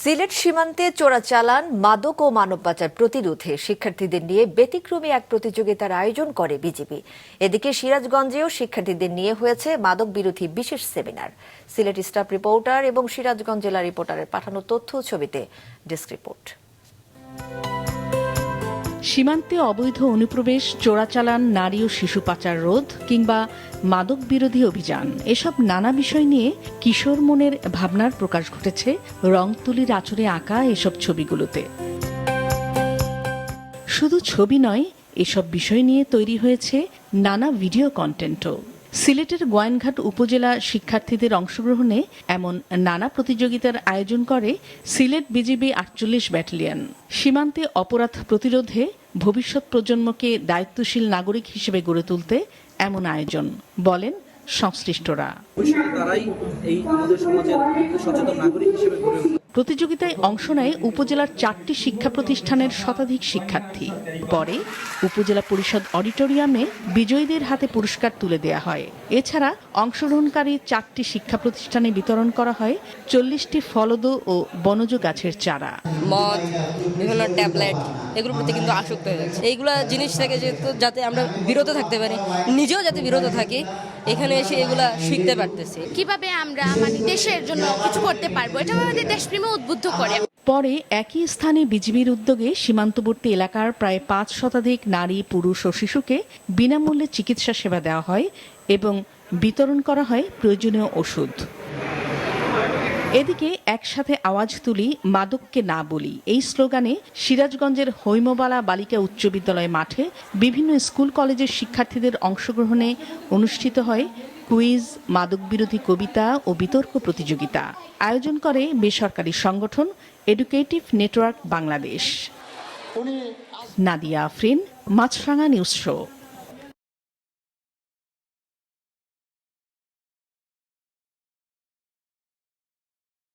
সিলেট সীমান্তে চোরাচালান, মাদক ও মানব পাচার প্রতিরোধে শিক্ষার্থীদের নিয়ে ব্যতিক্রমী এক প্রতিযোগিতার আয়োজন করে বিজিবি। এদিকে সিরাজগঞ্জেও শিক্ষার্থীদের নিয়ে হয়েছে মাদক বিরোধী বিশেষ সেমিনার। সিলেট স্টাফ রিপোর্টার এবং সিরাজগঞ্জ জেলা রিপোর্টারের পাঠানো তথ্য ছবিতে ডেস্ক রিপোর্ট। সীমান্তে অবৈধ অনুপ্রবেশ, চোরাচালান, নারী ও শিশু পাচার রোধ কিংবা মাদক বিরোধী অভিযান, এসব নানা বিষয় নিয়ে কিশোর মনের ভাবনার প্রকাশ ঘটেছে রংতুলির আঁচড়ে আঁকা এসব ছবিগুলোতে। শুধু ছবি নয়, এসব বিষয় নিয়ে তৈরি হয়েছে নানা ভিডিও কন্টেন্টও। সিলেটের গোয়াইনঘাট উপজেলা শিক্ষার্থীদের অংশগ্রহণে এমন নানা প্রতিযোগিতার আয়োজন করে সিলেট বিজিবি ৪৮ ব্যাটালিয়ন। সীমান্তে অপরাধ প্রতিরোধে ভবিষ্যৎ প্রজন্মকে দায়িত্বশীল নাগরিক হিসেবে গড়ে তুলতে এমন আয়োজন, বলেন সংশ্লিষ্টরা। প্রতিযোগিতায় অংশ নেয় উপজেলার ৪টি শিক্ষা প্রতিষ্ঠানের শতাধিক শিক্ষার্থী। পরে উপজেলা পরিষদ অডিটোরিয়ামে বিজয়ীদের হাতে পুরস্কার তুলে দেয়া হয়। এছাড়া অংশগ্রহণকারী 4টি শিক্ষা প্রতিষ্ঠানে বিতরণ করা হয় 40টি ফলদ ও বনজ গাছের চারা। মদ, বিভিন্ন ট্যাবলেট, এগুলোর প্রতি কিন্তু আসক্ত হয়ে যাচ্ছে। এইগুলো জিনিস থেকে যাতে আমরা বিরত থাকতে পারি, নিজেও যাতে বিরত থাকি, এখানে এসে এগুলা শিখতে পারতেছি। কিভাবে আমরা আমাদের দেশের জন্য কিছু করতে পারবো, এটা আমাদের দেশপ্রেমে উদ্বুদ্ধ করে। পরে একই স্থানে বিজিবির উদ্যোগে সীমান্তবর্তী এলাকার প্রায় 5 শতাধিক নারী, পুরুষ ও শিশুকে বিনামূল্যে চিকিৎসা সেবা দেওয়া হয় এবং বিতরণ করা হয় প্রয়োজনীয় ওষুধ। এদিকে একসাথে আওয়াজ তুলি, মাদককে না বলি, এই স্লোগানে সিরাজগঞ্জের হৈমবালা বালিকা উচ্চ বিদ্যালয় মাঠে বিভিন্ন স্কুল কলেজের শিক্ষার্থীদের অংশগ্রহণে অনুষ্ঠিত হয় কুইজ, মাদক বিরোধী কবিতা ও বিতর্ক প্রতিযোগিতা। আয়োজন করে বেসরকারি সংগঠন এডুকেটিভ নেটওয়ার্ক বাংলাদেশ। নাদিয়া আফরিন, মাছরাঙা নিউজ শো।